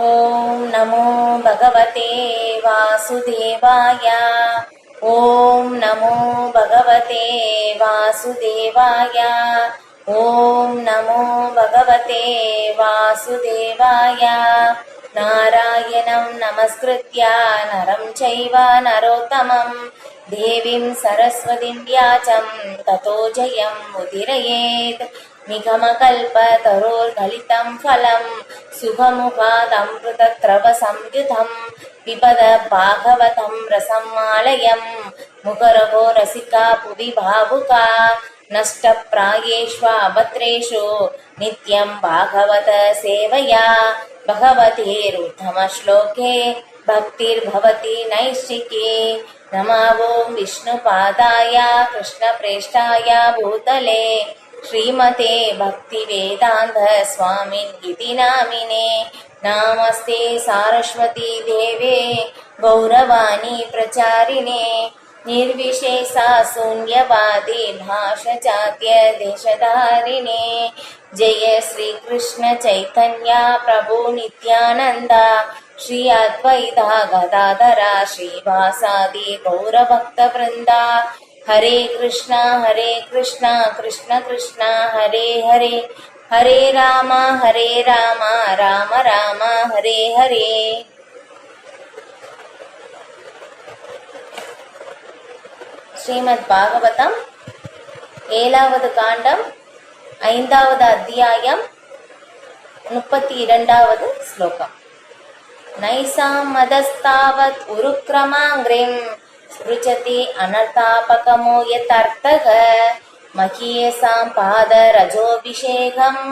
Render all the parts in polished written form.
ஓம் நமோ பகவதே வாசுதேவாய. ஓம் நமோ பகவதே வாசுதேவாய. ஓம் நமோ பகவதே வாசுதேவாய. நாராயணம் நமஸ்கிருத்யா நரம் சைவ நரோத்தமம் தேவீம் சரஸ்வதிம் வியாசம் ததோ ஜெயம் உதிரயேத். நிகமகல்பதரோர்கலிதம் ஃபலம் சுகமுகாதம்ருதத்ரவசம்யுதம் பிபத பாகவதம் ரசம் ஆலயம் முகரகோ ரசிகா புவி பாவுகா. நஷ்டப்ராயேஷ்வ அபத்ரேஷு நித்யம் பாகவத சேவையா பகவதேருத்தமஸ்லோகே பக்திர்பவதி நைஷ்டிகே. நமோம் விஷ்ணுபாதாய கிருஷ்ணப்ரேஷ்டாய பூதலே ஸ்ரீமதே பக்திவேதாந்த ஸ்வாமின் இதி நாமினே. நமஸ்தே சாரஸ்வதி தேவே கௌரவாணி பிரச்சாரிணே निर्विशेषा शून्यवादी भाषजात्य देशधारिणे. जय श्री कृष्ण चैतन्य प्रभु नित्यानंदा श्री अद्वैता गदाधरा श्रीवासादि गौरभक्त वृंदा. हरे कृष्णा कृष्ण कृष्ण हरे हरे, हरे राम राम राम हरे हरे. ஸ்ரீமத் பாகவதம் 7வது காண்டம் 5வது அத்தியாயம் 32வது ஸ்லோகம். நைசாம் மதஸ்தாவத் உருக்ரமாங்கிரிம் ஸ்ருச்சதி அனர்த்தாபகமோ யதர்த்தக மகீயசாம் பாத ரஜோபிஷேகம்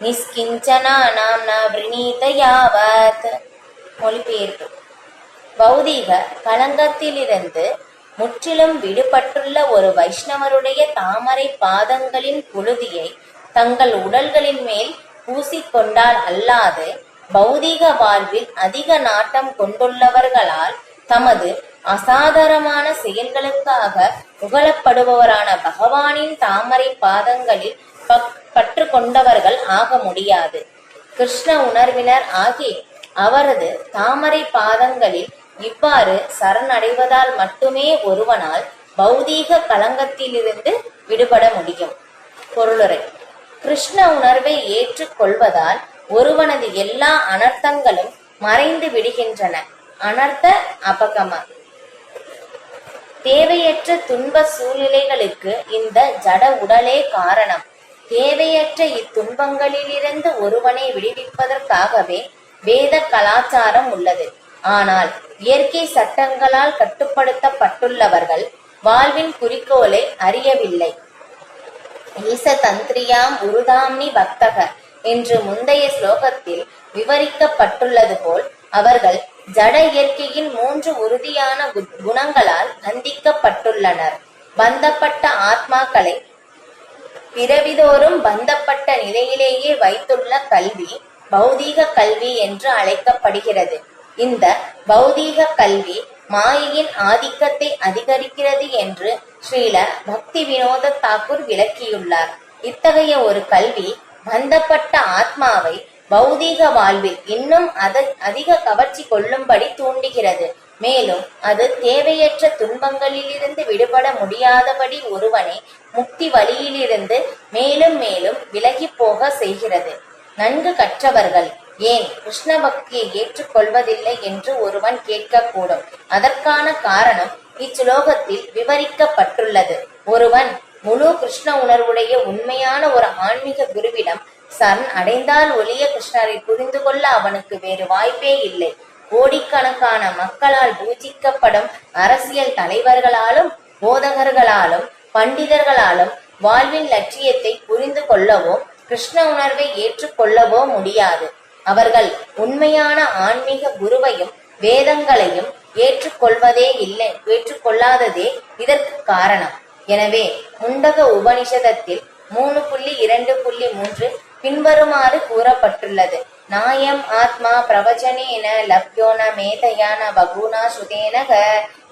நிஸ்கிஞ்சனானாம் ந விரணீத யாவத். மொழிபெயர்ப்பு. பௌதீக களங்கத்திலிருந்து முற்றிலும் விடுபட்டுள்ள ஒரு வைஷ்ணவருடைய தாமரை பாதங்களின் புழுதியை தங்கள் உடல்களின் மேல் பூசிக்கொண்டால் அல்லாது பௌதீக வாழ்வில் அதிக நாட்டம் கொண்டுள்ளவர்களால் தமது அசாதாரணமான செயல்களுக்காக புகழப்படுபவரான பகவானின் தாமரை பாதங்களில் பற்று கொண்டவர்கள் ஆக முடியாது. கிருஷ்ண உணர்வினர் ஆகி அவரது தாமரை பாதங்களில் இவ்வாறு சரணடைவதால் மட்டுமே ஒருவனால் பௌதீக களங்கத்திலிருந்து விடுபட முடியும். பொருளுரை. கிருஷ்ண உணர்வை ஏற்றுக்கொள்வதால் ஒருவனது எல்லா அனர்த்தங்களும் மறைந்து விடுகின்றன. அனர்த்த அபகம. தேவையற்ற துன்ப சூழ்நிலைகளுக்கு இந்த ஜட உடலே காரணம். தேவையற்ற இத்துன்பங்களிலிருந்து ஒருவனை விடுவிப்பதற்காகவே வேத கலாச்சாரம் உள்ளது. ஆனால் இயற்கை சட்டங்களால் கட்டுப்படுத்தப்பட்டுள்ளவர்கள் வாழ்வின் குறிக்கோளை அறியவில்லை. ஈசதந்திரியாம் உருதாம்னி பக்தக என்று முந்தைய ஸ்லோகத்தில் விவரிக்கப்பட்டுள்ளது போல் அவர்கள் ஜட இயற்கையின் 3 உறுதியான குணங்களால் பந்திக்கப்பட்டுள்ளனர். பந்தப்பட்ட ஆத்மாக்களை பிறவிதோறும் பந்தப்பட்ட நிலையிலேயே வைத்துள்ள கல்வி பௌதீக கல்வி என்று அழைக்கப்படுகிறது. இந்த பௌதீக கல்வி மாயையின் ஆதிக்கத்தை அதிகரிக்கிறது என்று ஸ்ரீல பக்தி வினோத தாக்கூர் விளக்கியுள்ளார். இத்தகைய ஒரு கல்வி பந்தப்பட்ட ஆத்மாவை பௌதீக வாழ்வில் இன்னும் அதிக கவர்ச்சி கொள்ளும்படி தூண்டுகிறது. மேலும் அது தேவையற்ற துன்பங்களிலிருந்து விடுபட முடியாதபடி ஒருவனை முக்தி வழியிலிருந்து மேலும் மேலும் விலகி போக செய்கிறது. நன்கு கற்றவர்கள் ஏன் கிருஷ்ண பக்தியை ஏற்றுக்கொள்வதில்லை என்று ஒருவன் கேட்கக்கூடும். அதற்கான காரணம் இச்சுலோகத்தில் விவரிக்கப்பட்டுள்ளது. ஒருவன் முழு கிருஷ்ண உணர்வுடைய உண்மையான ஒரு ஆன்மீக குருவிடம் சரண் அடைந்தால் ஒழிய கிருஷ்ணரை புரிந்து கொள்ள அவனுக்கு வேறு வாய்ப்பே இல்லை. கோடிக்கணக்கான மக்களால் பூஜிக்கப்படும் அரசியல் தலைவர்களாலும் போதகர்களாலும் பண்டிதர்களாலும் வாழ்வின் லட்சியத்தை புரிந்து கொள்ளவோ கிருஷ்ண உணர்வை ஏற்றுக்கொள்ளவோ முடியாது. அவர்கள் உண்மையான ஆன்மீக குருவையும் வேதங்களையும் ஏற்றுக்கொள்ளாததே இதற்கு காரணம். எனவே முண்டக உபனிஷதத்தில் 3.2.3 பின்வருமாறு கூறப்பட்டுள்ளது. நாயம் ஆத்மா பிரவச்சனேன லப்யோன மேதையான பகுனா சுதேனக.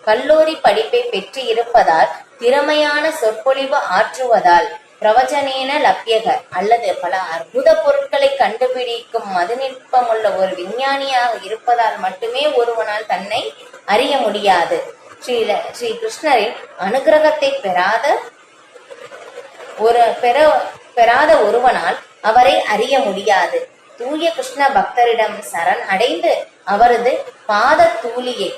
கல்லூரி படிப்பை பெற்று இருப்பதால் திறமையான சொற்பொழிவு ஆற்றுவதால் பிரவச்சனேன லப்யக அல்லது பல அற்புத பொருட்களை கண்டுபிடிக்கும் மதுநிற்பமுள்ள ஒரு விஞ்ஞானியாக இருப்பதால் மட்டுமே ஒருவனால் தன்னை அறிய முடியாது. ஸ்ரீ கிருஷ்ணரின் அனுகிரகத்தை பெறாத ஒருவனால் அவரை அறிய முடியாது. தூய கிருஷ்ண பக்தரிடம் சரண் அடைந்து அவரது பாத தூளியை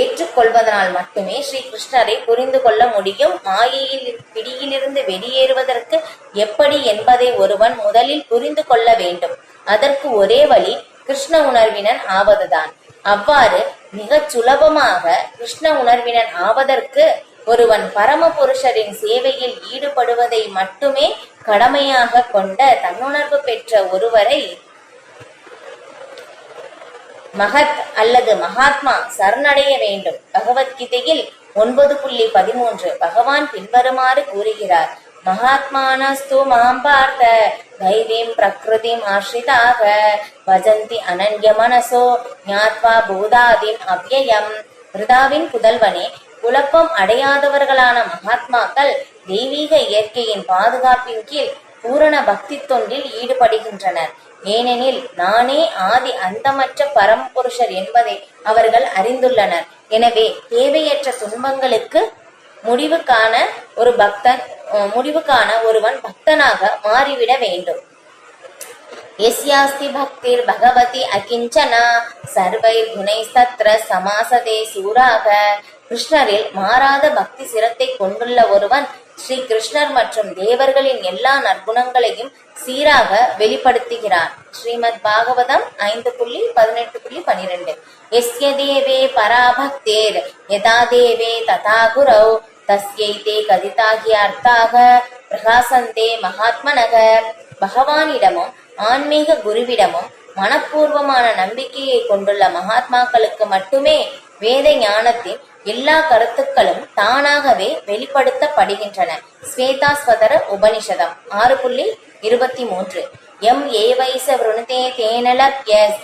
ஏற்றுக்கொள்வதனால் மட்டுமே ஸ்ரீ கிருஷ்ணரை புரிந்து கொள்ள முடியும். மாயையில் பிடியிலிருந்து வெளியேறுவதற்கு எப்படி என்பதை ஒருவன் முதலில் புரிந்து கொள்ள வேண்டும். அதற்கு ஒரே வழி கிருஷ்ண உணர்வினன் ஆவதுதான். அவ்வாறு மிகச் சுலபமாக கிருஷ்ண உணர்வினன் ஆவதற்கு ஒருவன் பரமபுருஷரின் சேவையில் ஈடுபடுவதை மட்டுமே கடமையாக கொண்ட தன்னுணர்வு பெற்ற ஒருவரை மகத் அல்லது மகாத்மா சரணடைய வேண்டும். பகவத்கீதையில் 9.13 பகவான் பின்வருமாறு கூறுகிறார்: மகாத்மானஸ்து மாம் பார்த்த தைவீம் பிரகிருதிம் ஆஸ்ரிதாக பஜந்தி அனன்ய மனசோ ஞாத்வா பூதாதிம் அவ்யயம். பிருதாவின் புதல்வனே, குழப்பம் அடையாதவர்களான மகாத்மாக்கள் தெய்வீக இயற்கையின் பாதுகாப்பின் கீழ் பூரண பக்தி தொண்டில் ஈடுபடுகின்றனர். ஏனெனில் நானே ஆதி அந்தமற்ற பரம்புருஷர் என்பதை அவர்கள் அறிந்துள்ளனர். எனவே தேவையற்ற துன்பங்களுக்கு முடிவு காண ஒருவன் பக்தனாக மாறிவிட வேண்டும். யஸ்யாஸ்தி பக்திர் பகவதி அகிஞ்சனா சர்வைர் குணைஸ்தத்ர சமாசதே சூராக. கிருஷ்ணரில் மாறாத பக்தி சிரத்தை கொண்டுள்ள ஒருவன் ஸ்ரீ கிருஷ்ணர் மற்றும் தேவர்களின் எல்லா நற்குணங்களையும் சீராக வெளிப்படுத்துகிறான். ஸ்ரீமத் பாகவதம் 5.18.12. எஸ்ய தேவே பராபக்தேர் யதா தேவே ததா குரௌ தஸ்யைதே கதிதாகி அர்த்தாக பிரகாசந்தே மகாத்மனக. பகவானிடமும் ஆன்மீக குருவிடமும் மனப்பூர்வமான நம்பிக்கையை கொண்டுள்ள மகாத்மாக்களுக்கு மட்டுமே வேத ஞானத்தின் எல்லா கருத்துக்களும் தானாகவே வெளிப்படுத்தப்படுகின்றன. ஸ்வேதாஸ்வதர உபனிஷதம் 6.23. எம் ஏவைச விருணுதே தேனலப்யஸ்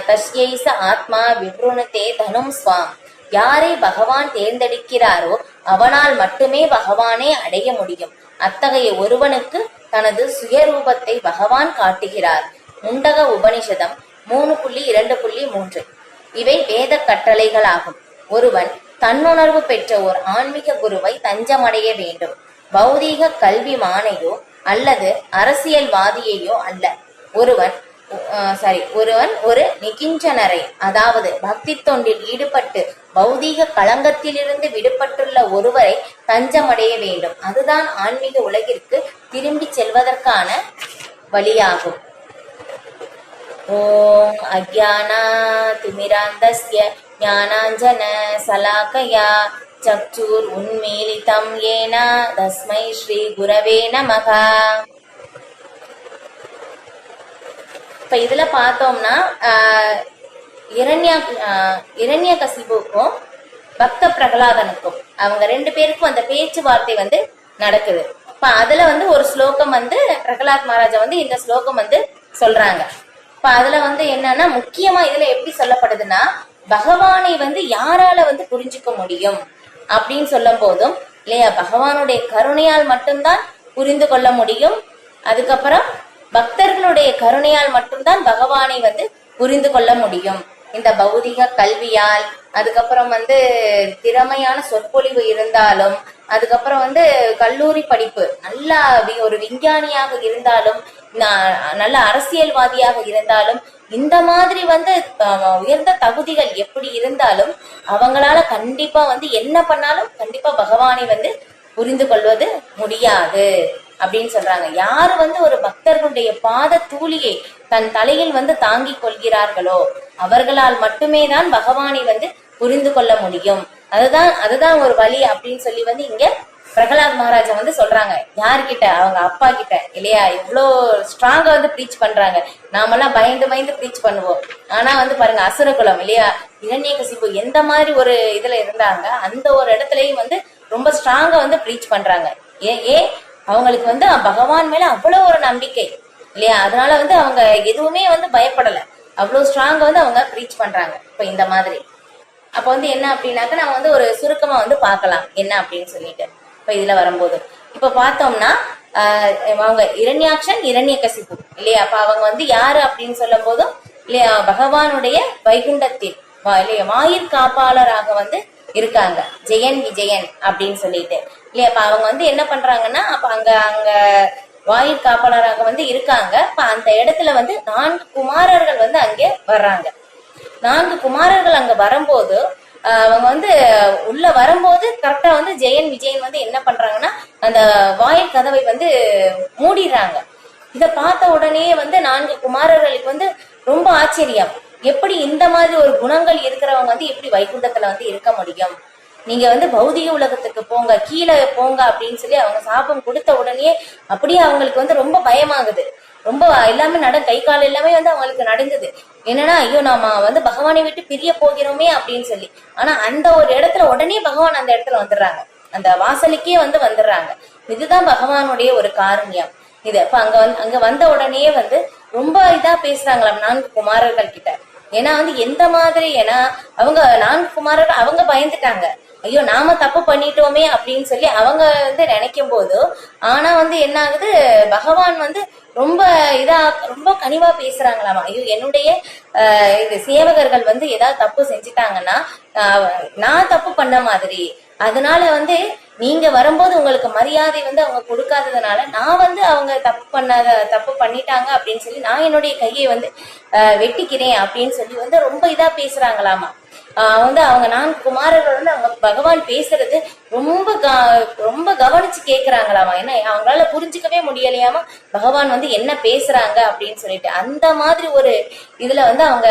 தஸ்யைச ஆத்மா விவ்ருணுதே தனும் ஸ்வாம். யாரை பகவான் தேர்ந்தெடுக்கிறாரோ அவனால் மட்டுமே பகவானை அடைய முடியும். அத்தகைய ஒருவனுக்கு தனது சுயரூபத்தை பகவான் காட்டுகிறார். முண்டக உபனிஷதம் 3.2.3. இவை வேத கட்டளைகளாகும். ஒருவன் தன்னுணர்வு பெற்ற ஒரு ஆன்மீக குருவை தஞ்சமடைய வேண்டும். பௌதீக கல்விமானையோ அல்லது அரசியல்வாதியையோ அல்ல. ஒருவன் ஒரு நிகிஞ்சனரை, அதாவது பக்தி தொண்டில் ஈடுபட்டு பௌதீக களங்கத்திலிருந்து விடுபட்டுள்ள ஒருவரை தஞ்சமடைய வேண்டும். அதுதான் ஆன்மீக உலகிற்கு திரும்பி செல்வதற்கான வழியாகும். ஓம் அஜ்ஞானாதிமிராந்தஸ்ய ஞானாஞ்சன சலாகயா சக்ஷுர் உன்மீலிதம் ஏன தஸ்மை ஸ்ரீ குரவே நமஹ. இப்ப இதுல பார்த்தோம்னா இரண்யகசிபுக்கும் பக்த பிரகலாதனுக்கும் அவங்க 2 பேருக்கும் அந்த பேச்சுவார்த்தை நடக்குது. இப்ப அதுல ஒரு ஸ்லோகம் பிரகலாத் மகாராஜா இந்த ஸ்லோகம் சொல்றாங்க. இப்ப அதுல என்னன்னா முக்கியமா இதுல எப்படி சொல்லப்படுதுன்னா, பகவானை யாரால புரிஞ்சுக்க முடியும் அப்படின்னு சொல்லும் போதும் இல்லையா, பகவானுடைய கருணையால் மட்டும்தான் புரிந்து கொள்ள முடியும். அதுக்கப்புறம் பக்தர்களுடைய கருணையால் மட்டும்தான் பகவானை புரிந்து கொள்ள முடியும். இந்த பௌதிக கல்வியால், அதுக்கப்புறம் திறமையான சொற்பொழிவு இருந்தாலும், அதுக்கப்புறம் கல்லூரி படிப்பு, நல்ல ஒரு விஞ்ஞானியாக இருந்தாலும், நல்ல அரசியல்வாதியாக இருந்தாலும், இந்த மாதிரி உயர்ந்த தகுதிகள் எப்படி இருந்தாலும் அவங்களால கண்டிப்பா என்ன பண்ணாலும் கண்டிப்பா பகவானை புரிந்து கொள்வது முடியாது அப்படின்னு சொல்றாங்க. யாரு ஒரு பக்தர்களுடைய பாத தூளியை தன் தலையில் தாங்கிக் கொள்கிறார்களோ அவர்களால் மட்டுமே தான் பகவானை புரிந்து கொள்ள முடியும். அதுதான் ஒரு வழி அப்படின்னு சொல்லி இங்க பிரகலாத் மகாராஜா சொல்றாங்க. யார்கிட்ட? அவங்க அப்பா கிட்ட இல்லையா. இவ்வளோ ஸ்ட்ராங்கா ப்ரீச் பண்றாங்க. நாமெல்லாம் பயந்து ப்ரீச் பண்ணுவோம். ஆனா பாருங்க, அசுரகுலம் இல்லையா, இரண்யகசிபு எந்த மாதிரி ஒரு இதுல இருந்தாங்க, அந்த ஒரு இடத்துலயும் ரொம்ப ஸ்ட்ராங்கா ப்ரீச் பண்றாங்க. அவங்களுக்கு பகவான் மேல அவ்வளவு ஒரு நம்பிக்கை இல்லையா. அதனால அவங்க எதுவுமே பயப்படல. அவ்வளவு ஸ்ட்ராங்கா அவங்க ப்ரீச் பண்றாங்க. இப்ப இந்த மாதிரி அப்ப என்ன அப்படின்னாக்க நம்ம ஒரு சுருக்கமா பார்க்கலாம் என்ன அப்படின்னு சொல்லிட்டு. இப்ப இதுல வரும்போது இப்ப பார்த்தோம்னா அவங்க இரண்யாக்ஷன் இரண்யகசிபு இல்லையா? அப்ப அவங்க வந்து யாரு அப்படின்னு சொல்லும் போதும் இல்லையா, பகவானுடைய வைகுண்டத்தில் இல்லையா வாயிற் காப்பாளராக வந்து இருக்காங்க, ஜெயன் விஜயன் அப்படின்னு சொல்லிட்டு இல்லையா. அப்ப அவங்க வந்து என்ன பண்றாங்கன்னா, அப்ப அங்க அங்க வாயிற் காப்பாளராக வந்து இருக்காங்க. அப்ப அந்த இடத்துல வந்து 4 குமாரர்கள் வந்து அங்கே வர்றாங்க. 4 குமாரர்கள் அங்க வரும்போது அவங்க வந்து உள்ள வரும்போது கரெக்டா வந்து ஜெயன் விஜயன் வந்து என்ன பண்றாங்கன்னா, அந்த வாயில் கதவை வந்து மூடிடுறாங்க. இத பார்த்த உடனே வந்து 4 குமாரர்களுக்கு வந்து ரொம்ப ஆச்சரியம். எப்படி இந்த மாதிரி ஒரு குணங்கள் இருக்கிறவங்க வந்து எப்படி வைகுண்டத்துல வந்து இருக்க முடியும்? நீங்க வந்து பௌதிக உலகத்துக்கு போங்க, கீழே போங்க அப்படின்னு சொல்லி அவங்க சாபம் கொடுத்த உடனே அப்படியே அவங்களுக்கு வந்து ரொம்ப பயமாகுது. ரொம்ப எல்லாமே கை கால் எல்லாமே வந்து அவங்களுக்கு நடுங்குது. என்னன்னா, ஐயோ நாம வந்து பகவானை விட்டு பிரிய போகிறோமே அப்படின்னு சொல்லி. ஆனா அந்த ஒரு இடத்துல உடனே பகவான் அந்த இடத்துல வந்துடுறாங்க, அந்த வாசலுக்கே வந்து வந்துடுறாங்க. இதுதான் பகவானுடைய ஒரு காரண்யம். இது அப்ப அங்க வந்த உடனே வந்து ரொம்ப இதா பேசுறாங்களாம் 4 குமாரர்கள் கிட்ட. ஏன்னா வந்து எந்த மாதிரி, ஏன்னா அவங்க 4 குமாரர்கள் அவங்க பயந்துட்டாங்க, ஐயோ நாம தப்பு பண்ணிட்டோமே அப்படின்னு சொல்லி அவங்க வந்து நினைக்கும் போது. ஆனா வந்து என்ன ஆகுது, பகவான் வந்து ரொம்ப ரொம்ப கனிவா பேசுறாங்களாமா. ஐயோ என்னுடைய இது சேவகர்கள் வந்து ஏதாவது தப்பு செஞ்சுட்டாங்கன்னா நான் தப்பு பண்ண மாதிரி, அதனால வந்து நீங்க வரும்போது உங்களுக்கு மரியாதை வந்து அவங்க கொடுக்காததுனால நான் வந்து அவங்க தப்பு பண்ணிட்டாங்க அப்படின்னு சொல்லி நான் என்னுடைய கையை வந்து வெட்டிக்கிறேன் அப்படின்னு சொல்லி வந்து ரொம்ப இதா பேசுறாங்களாமா. வந்து அவங்க 4 குமாரர்கள் வந்து அவங்க பகவான் பேசுறது ரொம்ப கவனிச்சு கேக்குறாங்களாமா. ஏன்னா அவங்களால புரிஞ்சுக்கவே முடியலையாமா பகவான் வந்து என்ன பேசுறாங்க அப்படின்னு சொல்லிட்டு. அந்த மாதிரி ஒரு இதுல வந்து அவங்க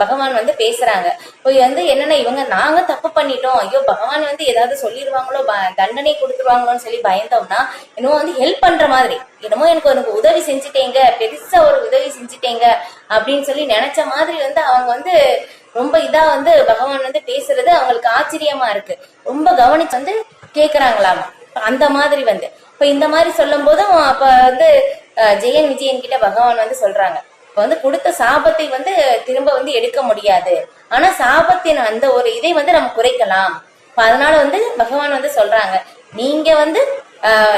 பகவான் வந்து பேசுறாங்க. போய் வந்து என்னன்னா, இவங்க நாங்க தப்பு பண்ணிட்டோம், ஐயோ பகவான் வந்து ஏதாவது சொல்லிடுவாங்களோ, தண்டனை கொடுத்துருவாங்களோன்னு சொல்லி பயந்தோம்னா என்னமோ வந்து ஹெல்ப் பண்ற மாதிரி, என்னமோ எனக்கு உதவி செஞ்சுட்டேங்க, பெருசா ஒரு உதவி செஞ்சுட்டேங்க அப்படின்னு சொல்லி நினைச்ச மாதிரி வந்து அவங்க வந்து ரொம்ப இதா வந்து பகவான் வந்து பேசுறது அவங்களுக்கு ஆச்சரியமா இருக்கு. ரொம்ப கவனிச்சு வந்து கேக்குறாங்களாமா. அந்த மாதிரி வந்து இப்ப இந்த மாதிரி சொல்லும் போதும் அப்ப வந்து ஜெயன் விஜயன் கிட்ட பகவான் வந்து சொல்றாங்க, இப்ப வந்து கொடுத்த சாபத்தை வந்து திரும்ப வந்து எடுக்க முடியாது, ஆனா சாபத்தின் அந்த ஒரு இதை வந்து நம்ம குறைக்கலாம். அதனால வந்து பகவான் வந்து சொல்றாங்க, நீங்க வந்து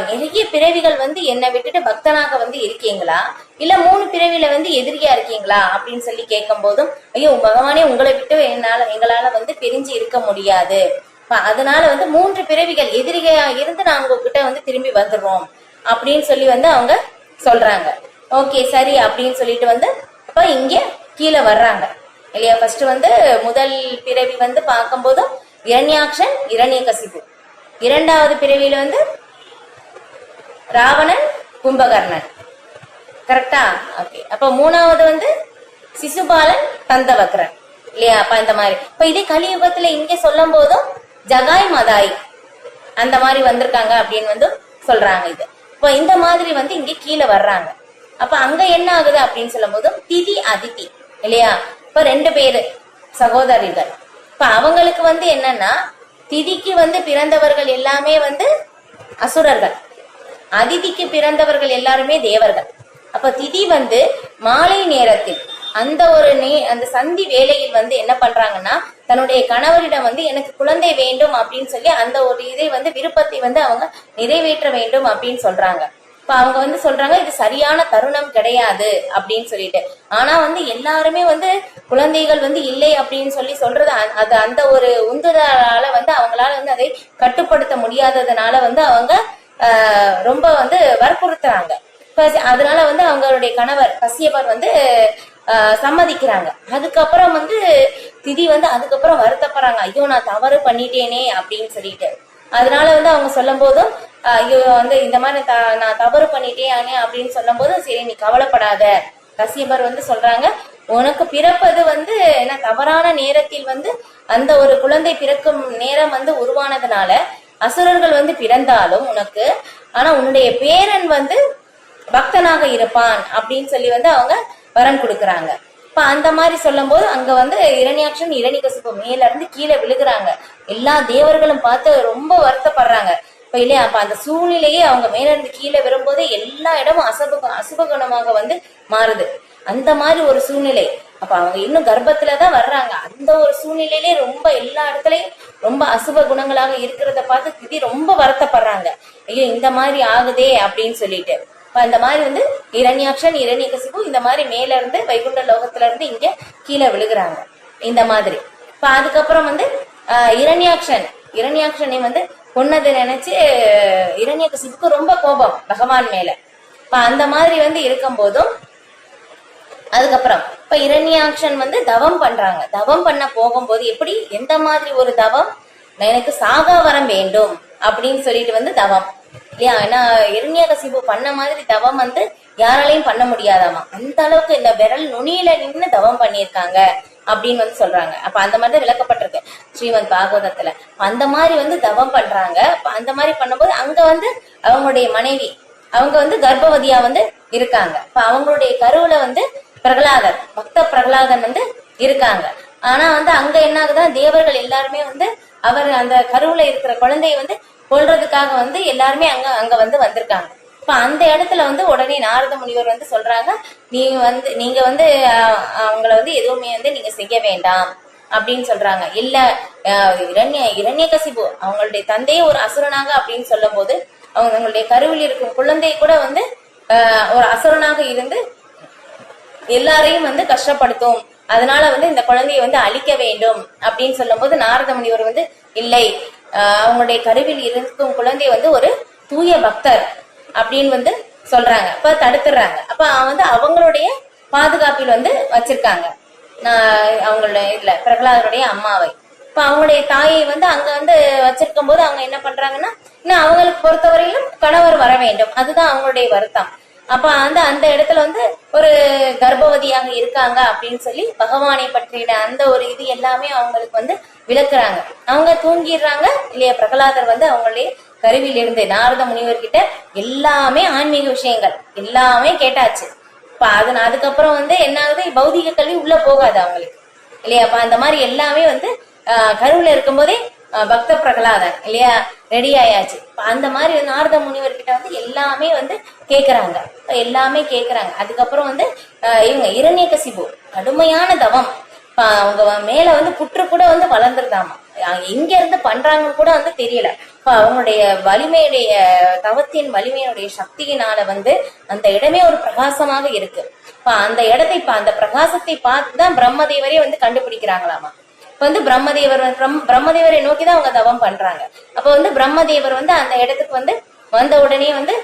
நிறைய பிறவிகள் வந்து என்னை விட்டுட்டு பக்தனாக வந்து இருக்கீங்களா, இல்ல 3 பிறவில வந்து எதிரியா இருக்கீங்களா அப்படின்னு சொல்லி கேட்கும் போதும், ஐயோ பகவானே உங்களை விட்டு எங்களால வந்து பிரிஞ்சு இருக்க முடியாது, அதனால வந்து 3 பிறவிகள் எதிரியா இருந்து நான் உங்ககிட்ட வந்து திரும்பி வந்துடுறோம் அப்படின்னு சொல்லி வந்து அவங்க சொல்றாங்க. ஓகே சரி அப்படின்னு சொல்லிட்டு வந்து அப்ப இங்க கீழே வர்றாங்க இல்லையா. ஃபர்ஸ்ட் வந்து முதல் பிறவி வந்து பார்க்கும் போதும் இரண்யாக்ஷன் இரண்யகசிபு, 2வது பிறவியில வந்து ராவணன் கும்பகர்ணன், கரெக்டா? ஓகே. அப்ப 3வது வந்து சிசுபாலன் தந்தவக்ரன் இல்லையா. அப்ப இந்த மாதிரி இப்ப இதே கலியுகத்துல இங்க சொல்லும் போதும் ஜகாய் மதாய் அந்த மாதிரி வந்திருக்காங்க அப்படின்னு வந்து சொல்றாங்க. இது இப்ப இந்த மாதிரி வந்து இங்க கீழே வர்றாங்க. அப்ப அங்க என்ன ஆகுது அப்படின்னு சொல்லும் போதும் திதி அதிதி இல்லையா. இப்ப 2 பேரு சகோதரிகள். இப்ப அவங்களுக்கு வந்து என்னன்னா, திதிக்கு வந்து பிறந்தவர்கள் எல்லாமே வந்து அசுரர்கள், அதிதிக்கு பிறந்தவர்கள் எல்லாருமே தேவர்கள். அப்ப திதி வந்து மாலை நேரத்தில் அந்த சந்தி வேளையில் வந்து என்ன பண்றாங்கன்னா, தன்னுடைய கணவரிடம் வந்து எனக்கு குழந்தை வேண்டும் அப்படின்னு சொல்லி அந்த ஒரு இதை வந்து விருப்பத்தை வந்து அவங்க நிறைவேற்ற வேண்டும் அப்படின்னு சொல்றாங்க. இப்ப அவங்க வந்து சொல்றாங்க, இது சரியான தருணம் கிடையாது அப்படின்னு சொல்லிட்டு. ஆனா வந்து எல்லாருமே வந்து குழந்தைகள் வந்து இல்லை அப்படின்னு சொல்லி சொல்றது அது அந்த ஒரு உந்துதலால வந்து அவங்களால வந்து அதை கட்டுப்படுத்த முடியாததுனால வந்து அவங்க ரொம்ப வந்து வற்புறுத்துறாங்க. அதனால வந்து அவங்களுடைய கணவர் கசியப்பர் வந்து சம்மதிக்கிறாங்க. அதுக்கப்புறம் வந்து திதி வந்து அதுக்கப்புறம் வருத்தப்படுறாங்க, ஐயோ நான் தவறு பண்ணிட்டேனே அப்படின்னு சொல்லிட்டு. அதனால வந்து அவங்க சொல்லும் போதும் ஐயோ வந்து இந்த மாதிரி நான் தவறு பண்ணிட்டேனே அப்படின்னு சொல்லும் போதும், சரி நீ கவலைப்படாத. கசியப்பர் வந்து சொல்றாங்க, உனக்கு பிறப்பது வந்து என்ன தவறான நேரத்தில் வந்து அந்த ஒரு குழந்தை பிறக்கும் நேரம் வந்து உருவானதுனால அசுரர்கள் வந்து பிறந்தாலும் உனக்கு, ஆனா உன்னுடைய பேரன் வந்து பக்தனாக இருப்பான் அப்படின்னு சொல்லி வந்து அவங்க வரம் கொடுக்கறாங்க. இப்ப அந்த மாதிரி சொல்லும் போது அங்க வந்து இரண்யாக்ஷன் இரணிகசிபு மேல இருந்து கீழே விழுகிறாங்க. எல்லா தேவர்களும் பார்த்து ரொம்ப வருத்தப்படுறாங்க இப்ப இல்லையா. அப்ப அந்த சூழ்நிலையே அவங்க மேல இருந்து கீழே வரும்போது எல்லா இடமும் அசுபகுணமாக வந்து மாறுது. அந்த மாதிரி ஒரு சூழ்நிலை. அப்ப அவங்க இன்னும் கர்ப்பத்துலதான் வர்றாங்க. அந்த ஒரு சூழ்நிலையிலே ரொம்ப எல்லா இடத்துலயும் ரொம்ப அசுப குணங்களாக இருக்கிறத பார்த்து திதி ரொம்ப வருத்தப்படுறாங்க. ஐயோ இந்த மாதிரி ஆகுதே அப்படின்னு சொல்லிட்டு அந்த மாதிரி வந்து இரண்யாக்ஷன் இரண்யகசிபு இந்த மாதிரி மேல இருந்து வைகுண்ட லோகத்துல இருந்து இங்க கீழே விழுகிறாங்க இந்த மாதிரி. இப்ப அதுக்கப்புறம் வந்து இரண்யாக்ஷனை வந்து கொன்னதை நினைச்சு இரண்யகசிபுக்கு ரொம்ப கோபம் பகவான் மேல. இப்ப அந்த மாதிரி வந்து இருக்கும் போதும் அதுக்கப்புறம் இப்ப இரண்யாக்ஷன் வந்து தவம் பண்றாங்க. தவம் பண்ண போகும்போது எப்படி எந்த மாதிரி ஒரு தவம், எனக்கு சாகா வரம் வேண்டும் அப்படின்னு சொல்லிட்டு வந்து தவம் இல்லையா. ஏன்னா இரண்யகசிபு பண்ண மாதிரி தவம் வந்து யாராலையும் பண்ண முடியாதாமா. அந்த அளவுக்கு இந்த விரல் நுனியில நின்று தவம் பண்ணியிருக்காங்க அப்படின்னு வந்து சொல்றாங்க. அப்ப அந்த மாதிரிதான் விளக்கப்பட்டிருக்கு ஸ்ரீமத் பாகவதத்துல. அந்த மாதிரி வந்து தவம் பண்றாங்க. அந்த மாதிரி பண்ணும்போது அங்க வந்து அவங்களுடைய மனைவி அவங்க வந்து கர்ப்பவதியா வந்து இருக்காங்க. இப்ப அவங்களுடைய கருவுல வந்து பிரகலாதர் பக்த பிரகலாதன் வந்து இருக்காங்க. ஆனா வந்து அங்க என்ன ஆகுதான், தேவர்கள் எல்லாருமே வந்து அவர் அந்த கருவுல இருக்கிற குழந்தைய வந்து கொல்றதுக்காக வந்து எல்லாருமே அங்க வந்து வந்திருக்காங்க. இப்ப அந்த இடத்துல வந்து உடனே நாரத முனிவர் வந்து சொல்றாங்க, நீங்க வந்து அவங்கள வந்து எதுவுமே வந்து நீங்க செய்ய வேண்டாம் அப்படின்னு சொல்றாங்க. இல்ல இரண்யகசிபு அவங்களுடைய தந்தையே ஒரு அசுரனாக அப்படின்னு சொல்லும் போது அவங்களுடைய கருவில் இருக்கும் குழந்தை கூட வந்து ஒரு அசுரனாக இருந்து எல்லாரையும் வந்து கஷ்டப்படுத்தும், அதனால வந்து இந்த குழந்தையை வந்து அழிக்க வேண்டும் அப்படின்னு சொல்லும் போது நாரத முனிவர் வந்து இல்லை, அவங்களுடைய கருவில் இருக்கும் குழந்தை வந்து ஒரு தூய பக்தர் அப்படின்னு வந்து சொல்றாங்க. அப்ப தடுத்துடுறாங்க. அப்ப வந்து அவங்களுடைய பாதுகாப்பில் வந்து வச்சிருக்காங்க அவங்களுடைய இதுல பிரகலாதருடைய அம்மாவை. இப்ப அவங்களுடைய தாயை வந்து அங்க வந்து வச்சிருக்கும் போது அவங்க என்ன பண்றாங்கன்னா, இன்னும் அவங்களுக்கு பொறுத்தவரையிலும் கணவர் வர வேண்டும், அதுதான் அவங்களுடைய வருத்தம். அப்ப அந்த இடத்துல வந்து ஒரு கர்ப்பவதியாக இருக்காங்க அப்படின்னு சொல்லி பகவானை பற்றின அந்த ஒரு இது எல்லாமே அவங்களுக்கு வந்து விளக்குறாங்க. அவங்க தூங்கிடுறாங்க இல்லையா. பிரகலாதர் வந்து அவங்களுடைய கருவில இருந்து நாரத முனிவர்கிட்ட எல்லாமே ஆன்மீக விஷயங்கள் எல்லாமே கேட்டாச்சு. இப்ப அதுக்கப்புறம் வந்து என்ன ஆகுது, பௌதிக கல்வி உள்ள போகாது அவங்களுக்கு இல்லையா. அப்ப அந்த மாதிரி எல்லாமே வந்து கருவுல இருக்கும் போதே பக்த பிரகலாதன் இல்லையா ரெடி ஆயாச்சு. அந்த மாதிரி நாரத முனிவர்கிட்ட வந்து எல்லாமே வந்து கேக்குறாங்க, எல்லாமே கேக்குறாங்க. அதுக்கப்புறம் வந்து இவங்க இரண்யகசிபு கடுமையான தவம், அவங்க மேல வந்து புற்று கூட வந்து வளர்ந்துருதாமா, எங்க இருந்து பண்றாங்கன்னு கூட வந்து தெரியல. அவங்களுடைய வலிமையுடைய தவத்தின் வலிமையுடைய சக்தியினால வந்து அந்த இடமே ஒரு பிரகாசமாக இருக்கு. அந்த இடத்தை அந்த பிரகாசத்தை பார்த்துதான் பிரம்மதேவரே வந்து கண்டுபிடிக்கிறாங்களாமா. இப்ப வந்து பிரம்மதேவரை நோக்கிதான் அவங்க தவம் பண்றாங்க. அப்ப வந்து பிரம்மதேவர் வந்து அந்த இடத்துக்கு வந்து வந்த உடனே வந்து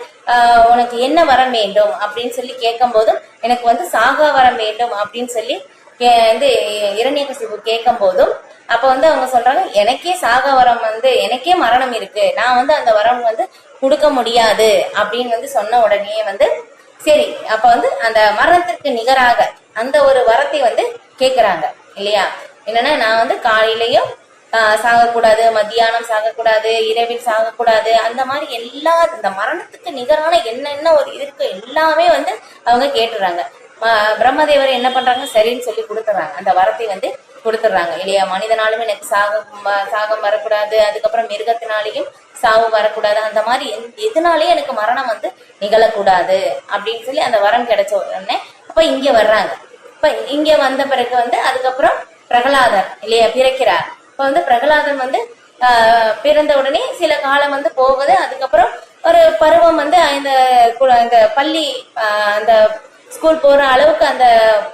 உனக்கு என்ன வரம் வேண்டும் அப்படின்னு சொல்லி கேட்கும் போதும் எனக்கு வந்து சாகா வரம் வேண்டும் அப்படின்னு சொல்லி வந்து இரண்யகசிபு கேட்கும் போதும் அப்ப வந்து அவங்க சொல்றாங்க, எனக்கே சாகா வரம் வந்து எனக்கே மரணம் இருக்கு, நான் வந்து அந்த வரம் வந்து கொடுக்க முடியாது அப்படின்னு வந்து சொன்ன உடனே வந்து சரி, அப்ப வந்து அந்த மரணத்திற்கு நிகராக அந்த ஒரு வரத்தை வந்து கேக்குறாங்க இல்லையா. என்னன்னா, நான் வந்து காலையிலயும் சாகக்கூடாது, மத்தியானம் சாகக்கூடாது, இரவில் சாகக்கூடாது, அந்த மாதிரி எல்லா இந்த மரணத்துக்கு நிகரான என்னென்ன ஒரு இருக்கு எல்லாமே வந்து அவங்க கேட்டுறாங்க. பிரம்மதேவர் என்ன பண்றாங்க, சரின்னு சொல்லி கொடுத்துறாங்க, அந்த வரத்தை வந்து கொடுத்துடுறாங்க இல்லையா. மனிதனாலும் எனக்கு சாகம் வரக்கூடாது, அதுக்கப்புறம் மிருகத்தினாலையும் சாவு வரக்கூடாது, அந்த மாதிரி எதுனாலேயும் எனக்கு மரணம் வந்து நிகழக்கூடாது அப்படின்னு சொல்லி அந்த வரம் கிடைச்ச உடனே அப்ப இங்க வர்றாங்க. இப்ப இங்க வந்த பிறகு வந்து அதுக்கப்புறம் பிரகலாதர் இல்லையா பிறக்கிறார். இப்ப வந்து பிரகலாதன் வந்து பிறந்த உடனே சில காலம் வந்து போகுது. அதுக்கப்புறம் ஒரு பருவம் வந்து இந்த பள்ளி அந்த ஸ்கூல் போற அளவுக்கு அந்த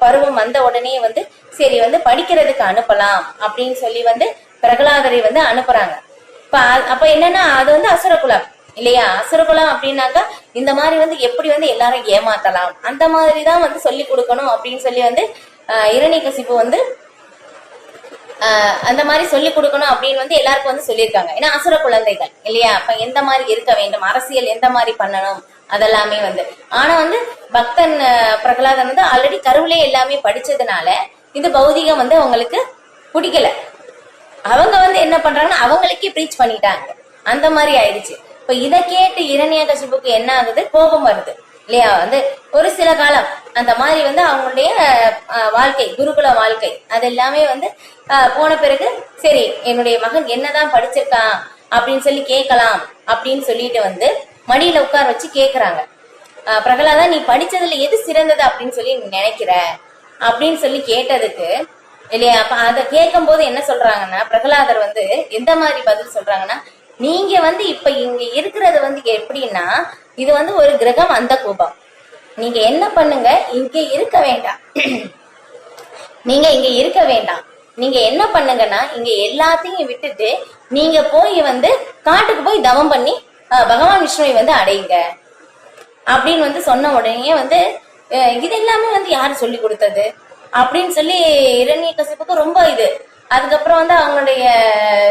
பருவம் வந்த உடனே வந்து சரி வந்து படிக்கிறதுக்கு அனுப்பலாம் அப்படின்னு சொல்லி வந்து பிரகலாதரை வந்து அனுப்புறாங்க. அப்ப என்னன்னா, அது வந்து அசுரகுலம் இல்லையா. அசுரகுலம் அப்படின்னாக்கா இந்த மாதிரி வந்து எப்படி வந்து எல்லாரும் ஏமாத்தலாம் அந்த மாதிரிதான் வந்து சொல்லி கொடுக்கணும் அப்படின்னு சொல்லி வந்து இரண்யகசிபு வந்து அந்த மாதிரி சொல்லி கொடுக்கணும் அப்படின்னு வந்து எல்லாருக்கும் வந்து சொல்லியிருக்காங்க. ஏன்னா அசுர குழந்தைகள் இல்லையா. அப்ப எந்த மாதிரி இருக்க வேண்டும், அரசியல் எந்த மாதிரி பண்ணணும் அதெல்லாமே வந்து. ஆனா வந்து பக்தன் பிரகலாதன் வந்து ஆல்ரெடி கருவிலே எல்லாமே படிச்சதுனால இந்த பௌதிகம் வந்து அவங்களுக்கு பிடிக்கல. அவங்க வந்து என்ன பண்றாங்கன்னா அவங்களுக்கே ப்ரீச் பண்ணிட்டாங்க, அந்த மாதிரி ஆயிடுச்சு. இப்ப இதை கேட்டு இரண்யகசிபுக்கு என்ன ஆகுது, கோபம் வருது இல்லையா. வந்து ஒரு சில காலம் அந்த மாதிரி வந்து அவங்களுடைய வாழ்க்கை, குருகுல வாழ்க்கை அது எல்லாமே வந்து போன பிறகு சரி என்னுடைய மகன் என்னதான் படிச்சிருக்கான் அப்படின்னு சொல்லி கேட்கலாம் அப்படின்னு சொல்லிட்டு வந்து மடியில உட்கார வச்சு கேக்குறாங்க. பிரகலாதா, நீ படிச்சதுல எது சிறந்தது அப்படின்னு சொல்லி நீ நினைக்கிற அப்படின்னு சொல்லி கேட்டதுக்கு இல்லையா, அப்ப அதை கேட்கும் போது என்ன சொல்றாங்கன்னா பிரகலாதர் வந்து எந்த மாதிரி பதில் சொல்றாங்கன்னா, நீங்க வந்து இப்ப இங்க இருக்கிறது வந்து எப்படின்னா இது வந்து ஒரு கிரகம் அந்த கோபம், நீங்க என்ன பண்ணுங்க இங்க இருக்க வேண்டாம், நீங்க இங்க இருக்க வேண்டாம், நீங்க என்ன பண்ணுங்கன்னா இங்க எல்லாத்தையும் விட்டுட்டு நீங்க போய் வந்து காட்டுக்கு போய் தவம் பண்ணி பகவான் விஷ்ணுவை வந்து அடையுங்க அப்படின்னு வந்து சொன்ன உடனே வந்து இது எல்லாமே வந்து யாரு சொல்லி கொடுத்தது அப்படின்னு சொல்லி இரண்யகசிப்புக்கு ரொம்ப இது. அதுக்கப்புறம் வந்து அவங்களுடைய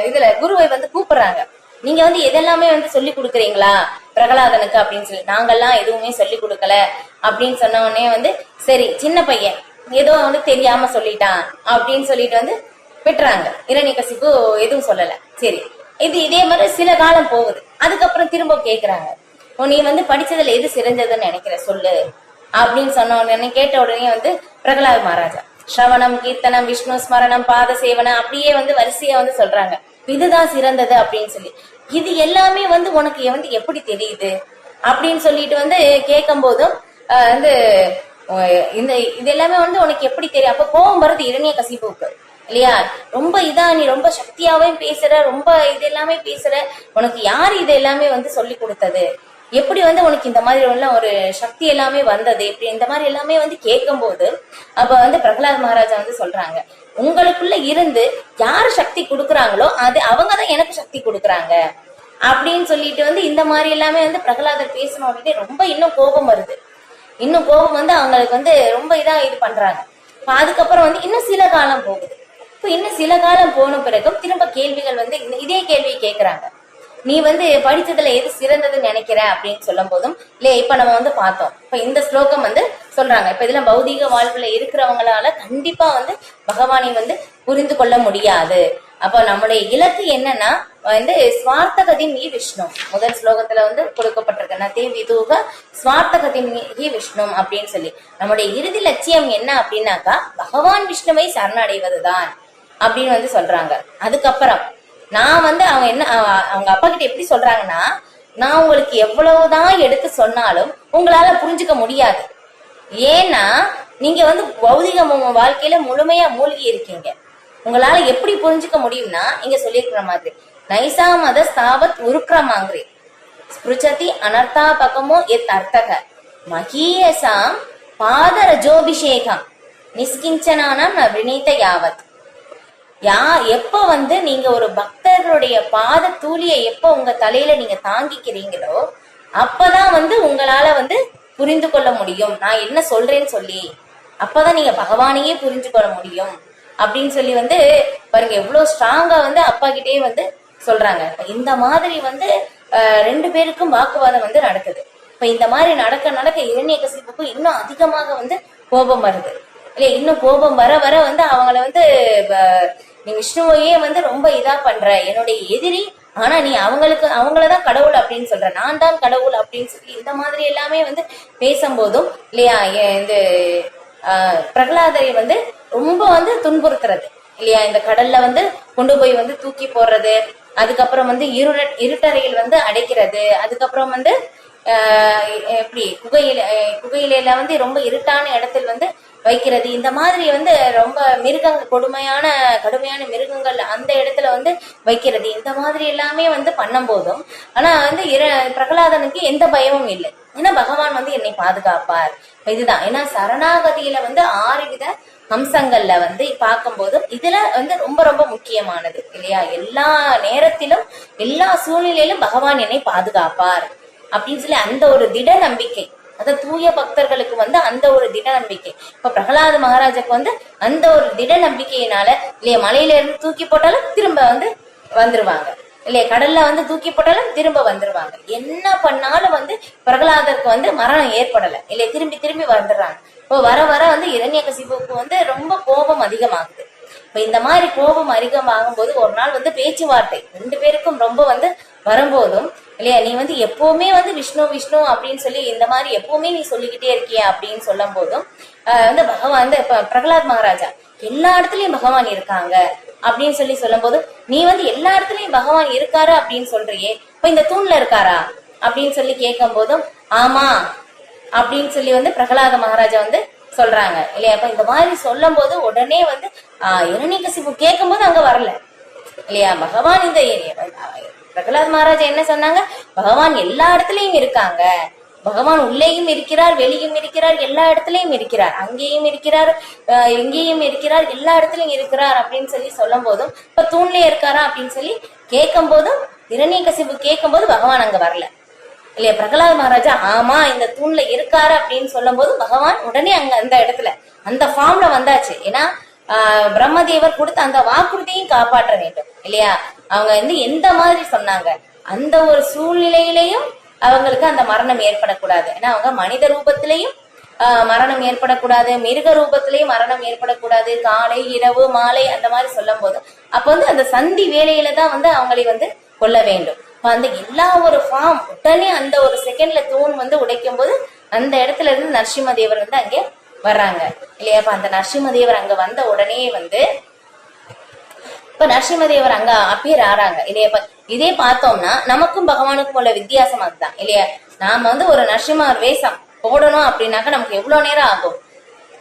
இதுல குருவை வந்து கூப்பிடுறாங்க, நீங்க வந்து எதெல்லாமே வந்து சொல்லி கொடுக்குறீங்களா பிரகலாதனுக்கு அப்படின்னு சொல்லி. நாங்கெல்லாம் எதுவுமே சொல்லி கொடுக்கல அப்படின்னு சொன்ன உடனே வந்து சரி சின்ன பையன் ஏதோ வந்து தெரியாம சொல்லிட்டான் அப்படின்னு சொல்லிட்டு வந்து விட்டுறாங்க. இரண்யகசிப்பு எதுவும் சொல்லல. சரி, இது இதே மாதிரி சில காலம் போகுது. அதுக்கப்புறம் திரும்ப கேக்குறாங்க, நீ வந்து படிச்சதுல எது சிறந்ததுன்னு நினைக்கிற சொல்லு அப்படின்னு சொன்ன உடனே கேட்ட உடனே வந்து பிரகலாத மகாராஜா ஸ்ரவணம், கீர்த்தனம், விஷ்ணு ஸ்மரணம், பாத சேவனம் அப்படியே வந்து வரிசையா வந்து சொல்றாங்க இதுதான் சிறந்தது அப்படின்னு சொல்லி. இது எல்லாமே வந்து உனக்கு வந்து எப்படி தெரியுது அப்படின்னு சொல்லிட்டு வந்து கேட்கும் போதும் வந்து இந்த இது எல்லாமே வந்து உனக்கு எப்படி தெரியும். அப்ப கோபம் வருது இரண்யகசிப்புக்கு இல்லையா, ரொம்ப இதா நீ ரொம்ப சக்தியாவே பேசுற, ரொம்ப இது எல்லாமே பேசுற, உனக்கு யாரு இது எல்லாமே வந்து சொல்லி கொடுத்தது, எப்படி வந்து உனக்கு இந்த மாதிரி உள்ள ஒரு சக்தி எல்லாமே வந்தது இப்படி இந்த மாதிரி எல்லாமே வந்து கேட்கும் போது அப்ப வந்து பிரகலாத் மகாராஜா வந்து சொல்றாங்க, உங்களுக்குள்ள இருந்து யாரு சக்தி கொடுக்குறாங்களோ அது அவங்கதான் எனக்கு சக்தி கொடுக்குறாங்க அப்படின்னு சொல்லிட்டு வந்து இந்த மாதிரி எல்லாமே வந்து பிரகலாதர் பேசின உடனே ரொம்ப இன்னும் கோபம் வருது. இன்னும் கோபம் வந்து அவங்களுக்கு வந்து ரொம்ப இதா இது பண்றாங்க. அதுக்கப்புறம் வந்து இன்னும் சில காலம் போகுது. இப்ப இன்னும் சில காலம் போன பிறகும் திரும்ப கேள்விகள் வந்து இதே கேள்வியை கேட்கிறாங்க, நீ வந்து படிச்சதுல எது சிறந்ததுன்னு நினைக்கிற அப்படின்னு சொல்லும் போதும் இல்லையா, இப்ப நம்ம வந்து பார்த்தோம். இப்ப இந்த ஸ்லோகம் வந்து சொல்றாங்க, இப்ப இதுல பௌதிக வாழ்வுல இருக்கிறவங்களால கண்டிப்பா வந்து பகவானை வந்து புரிந்து கொள்ள முடியாது. அப்ப நம்முடைய இலக்கு என்னன்னா வந்து ஸ்வார்த்தகதி மீ விஷ்ணு, முதல் ஸ்லோகத்துல வந்து கொடுக்கப்பட்டிருக்கு நதே விதூக ஸ்வார்த்தகதி மீ விஷ்ணு அப்படின்னு சொல்லி. நம்முடைய இறுதி லட்சியம் என்ன அப்படின்னாக்கா பகவான் விஷ்ணுவை சரணடைவதுதான் அப்படின்னு வந்து சொல்றாங்க. அதுக்கப்புறம் நான் வந்து அவங்க அப்பா கிட்ட எப்படி சொல்றாங்கன்னா, நான் உங்களுக்கு எவ்வளவுதான் எடுத்து சொன்னாலும் உங்களால புரிஞ்சுக்க முடியாது. ஏன்னா நீங்க வந்து பௌதிக வாழ்க்கையில முழுமையா மூழ்கி இருக்கீங்க. உங்களால எப்படி புரிஞ்சுக்க முடியும்னா இங்க சொல்லியிருக்கிற மாதிரி நைசா மத ஸ்தாவத் உருக்கிரமாங்கிரி ஸ்பிருச்சதி அனர்த்தா பக்கமோ எத் அர்த்தக மகீயசாம் பாதரஜோபிஷேகம் நிஸ்கிஞ்சனானம் வினீத யாவத். எப்ப வந்து நீங்க ஒரு பக்தர்களுடைய பாத தூளியை எப்ப உங்க தலையில நீங்க தாங்கிக்கிறீங்களோ அப்பதான் வந்து உங்களால வந்து புரிந்து கொள்ள முடியும் நான் என்ன சொல்றேன்னு சொல்லி. அப்பதான் நீங்க பகவானையே புரிஞ்சு கொள்ள முடியும் அப்படின்னு சொல்லி வந்து பாருங்க எவ்வளவு ஸ்ட்ராங்கா வந்து அப்பா கிட்டே வந்து சொல்றாங்க. இந்த மாதிரி வந்து ரெண்டு பேருக்கும் வாக்குவாதம் வந்து நடக்குது. இப்ப இந்த மாதிரி நடக்க இரண்யகசிப்புக்கு இன்னும் அதிகமாக வந்து கோபம் வருது இல்லையா. இன்னும் கோபம் வர வர வந்து அவங்கள வந்து நீ விஷ்ணுவையே வந்து ரொம்ப இதா பண்ற, என்னுடைய எதிரி, ஆனா நீ அவங்களதான் கடவுள் அப்படின்னு சொல்ற, நான் தான் கடவுள் அப்படின்னு சொல்லி இந்த மாதிரி எல்லாமே வந்து பேசும்போதும் இல்லையா இந்த பிரகலாதரை வந்து ரொம்ப வந்து துன்புறுத்துறது இல்லையா. இந்த கடல்ல வந்து கொண்டு போய் வந்து தூக்கி போடுறது, அதுக்கப்புறம் வந்து இருட்டறையில் வந்து அடைக்கிறது, அதுக்கப்புறம் வந்து எப்படி குகையில வந்து ரொம்ப இருட்டான இடத்தில் வந்து வைக்கிறது, இந்த மாதிரி வந்து ரொம்ப கடுமையான மிருகங்கள் அந்த இடத்துல வந்து வைக்கிறது, இந்த மாதிரி எல்லாமே வந்து பண்ணும் போதும் ஆனா வந்து பிரகலாதனுக்கு எந்த பயமும் இல்லை. ஏன்னா பகவான் வந்து என்னை பாதுகாப்பார். இதுதான் ஏன்னா சரணாகதியில வந்து 6 வித அம்சங்கள்ல வந்து பார்க்கும் போதும் இதுல வந்து ரொம்ப ரொம்ப முக்கியமானது இல்லையா. எல்லா நேரத்திலும் எல்லா சூழ்நிலையிலும் பகவான் என்னை பாதுகாப்பார் அப்படின்னு சொல்லி அந்த ஒரு திட நம்பிக்கை, அத தூய பக்தர்களுக்கு வந்து அந்த ஒரு திட நம்பிக்கை. இப்ப பிரகலாத மகாராஜாக்கு வந்து அந்த ஒரு திட நம்பிக்கையினால இல்லையா மலையில இருந்து தூக்கி போட்டாலும் திரும்ப வந்து வந்துருவாங்க இல்லையா, கடல்ல வந்து தூக்கி போட்டாலும் திரும்ப வந்துருவாங்க. என்ன பண்ணாலும் வந்து பிரகலாதருக்கு வந்து மரணம் ஏற்படல இல்லையா, திரும்பி வந்துடுறாங்க. இப்போ வர வர வந்து இரண்யகசிப்புக்கு வந்து ரொம்ப கோபம் அதிகமாகுது. இப்ப இந்த மாதிரி கோபம் அதிகமாகும் போது ஒரு நாள் வந்து பேச்சுவார்த்தை 2 பேருக்கும் ரொம்ப வந்து வரும்போதும் இல்லையா, நீ வந்து எப்பவுமே வந்து விஷ்ணு அப்படின்னு சொல்லி இந்த மாதிரி எப்பவுமே நீ சொல்லிக்கிட்டே இருக்கிய அப்படின்னு சொல்லும் போதும் வந்து பகவான் வந்து பிரகலாத் மகாராஜா எல்லா இடத்துலயும் பகவான் இருக்காங்க அப்படின்னு சொல்லி சொல்லும் போது, நீ வந்து எல்லா இடத்துலயும் பகவான் இருக்காரு அப்படின்னு சொல்றியே, இப்ப இந்த தூண்ல இருக்காரா அப்படின்னு சொல்லி கேட்கும் போதும் ஆமா அப்படின்னு சொல்லி வந்து பிரகலாத மகாராஜா வந்து சொல்றாங்க இல்லையா. அப்ப இந்த மாதிரி சொல்லும் போது உடனே வந்து இரணியகசிபு கேட்கும் போது அங்க வரல இல்லையா. பகவான் இந்த பிரகலாத் மகாராஜா என்ன சொன்னாங்க, பகவான் எல்லா இடத்துலயும் இருக்காங்க, பகவான் உள்ளேயும் இருக்கிறார், வெளியும் இருக்கிறார், எல்லா இடத்துலயும் இருக்கிறார், அங்கேயும் இருக்கிறார், எங்கேயும் இருக்கிறார், எல்லா இடத்துலயும் இருக்கிறார் அப்படின்னு சொல்லி சொல்லும் போதும், இப்ப தூண்லயே இருக்காரா அப்படின்னு சொல்லி கேட்கும் போதும், இரணியகசிபு கேட்கும் போது பகவான் அங்க வரல இல்லையா. பிரகலாத் மகாராஜா ஆமா இந்த தூண்ல இருக்காரு அப்படின்னு சொல்லும் போது பகவான் உடனே அங்க அந்த இடத்துல அந்த ஃபார்ம்ல வந்தாச்சு. ஏன்னா பிரம்மதேவர் கொடுத்த அந்த வாக்குறுதியும் காப்பாற்ற வேண்டும் இல்லையா. அவங்க வந்து எந்த மாதிரி சொன்னாங்க, அந்த ஒரு சூழ்நிலையிலையும் அவங்களுக்கு அந்த மரணம் ஏற்படக்கூடாது. ஏன்னா அவங்க மனித ரூபத்திலையும் மரணம் ஏற்படக்கூடாது, மிருக ரூபத்திலையும் மரணம் ஏற்படக்கூடாது, காலை இரவு மாலை அந்த மாதிரி சொல்லும் போது அப்ப வந்து அந்த சந்தி வேலையில தான் வந்து அவங்களை வந்து கொல்ல வேண்டும். அந்த எல்லா ஒரு ஃபார்ம் உடனே அந்த ஒரு செகண்ட்ல தூண் வந்து உடைக்கும் போது அந்த இடத்துல இருந்து நரசிம்மதேவர் வந்து அங்கே வர்றாங்க இல்லையா. அப்ப அந்த நரசிம்மதேவர் அங்க வந்த உடனே வந்து இப்ப நரசிம்மதேவர் அங்க அப்பியர் ஆறாங்க இல்லையா. இப்ப இதே பார்த்தோம்னா நமக்கும் பகவானுக்கும் உள்ள வித்தியாசம் அதுதான் இல்லையா. நாம வந்து ஒரு நரசிம்மர் வேஷம் போடணும் அப்படின்னாக்க நமக்கு எவ்வளவு நேரம் ஆகும்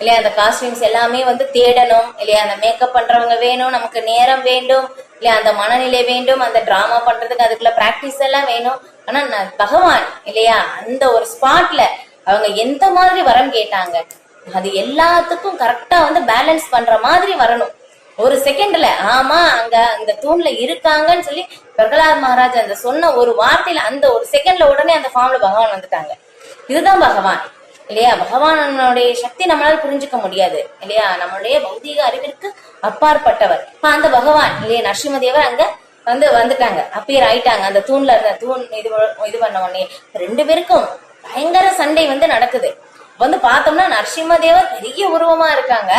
இல்லையா. அந்த காஸ்டியூம்ஸ் எல்லாமே வந்து தேடணும் இல்லையா, அந்த மேக்கப் பண்றவங்க வேணும், நமக்கு நேரம் வேண்டும் இல்லையா, அந்த மனநிலை வேண்டும், அந்த டிராமா பண்றதுக்கு அதுக்குள்ள பிராக்டிஸ் எல்லாம் வேணும். ஆனா பகவான் இல்லையா அந்த ஒரு ஸ்பாட்ல அவங்க எந்த மாதிரி வரம் கேட்டாங்க அது எல்லாத்துக்கும் கரெக்டா வந்து பேலன்ஸ் பண்ற மாதிரி வரணும். ஒரு செகண்ட்ல ஆமா அங்க அந்த தூண்ல இருக்காங்கன்னு சொல்லி பிரகலாத் மகாராஜ் அந்த சொன்ன ஒரு வார்த்தையில அந்த ஒரு செகண்ட்ல உடனே அந்த ஃபார்ம்ல பகவான் வந்துட்டாங்க. இதுதான் பகவான் இல்லையா. பகவானுடைய சக்தி நம்மளால புரிஞ்சுக்க முடியாது இல்லையா, நம்மளுடைய பௌதீக அறிவிற்கு அப்பாற்பட்டவர். இப்ப அந்த பகவான் இல்லையா நரசிம்மதேவர் அங்க வந்துட்டாங்க, அப்பியர் ஆயிட்டாங்க. அந்த தூண்ல இருந்த தூண் இது பண்ண உடனே ரெண்டு பேருக்கும் பயங்கர சண்டை வந்து நடக்குது. வந்து பார்த்தோம்னா நரசிம்மதேவர் பெரிய உருவமா இருக்காங்க,